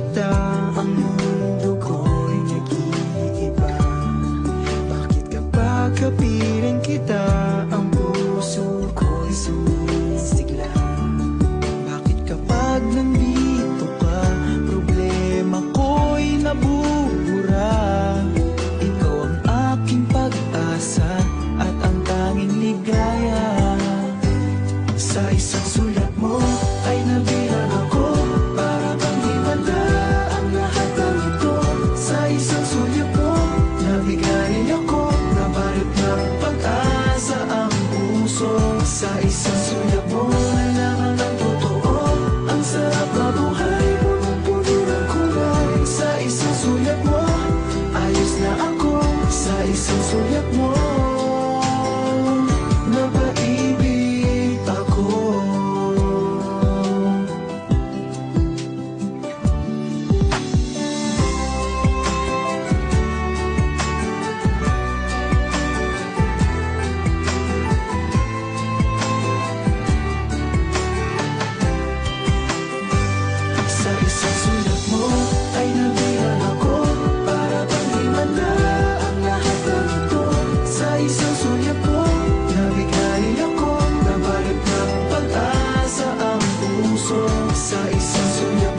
kita, ang mundo ko'y nag-iiba. Bakit kapag kapiling kita, ang puso ko'y sumisigla? Bakit kapag nandito ka, problema ko'y nabubura? Ikaw ang aking pag-asa at ang tanging ligaya. Sa isang sulat mo ay nabilang ako, para bang himala ang lahat ng ito. Sa isang sulat mo, nabigay ako, nabalot ng pag-asa ang puso. Sa isang sulat mo, nalaman ng totoo, ang sarap na buhay, punong-puno ng kulay. Sa isang sulat mo, ayos na ako. Sa isang sulat mo, napaibig ako. Sa isang sulat mo ay nabilang ako, para bang himala ang lahat ng ito. Sa isang sulat mo, nabigay ako, nabalot ng pag-asa ang puso. Sa isang sulat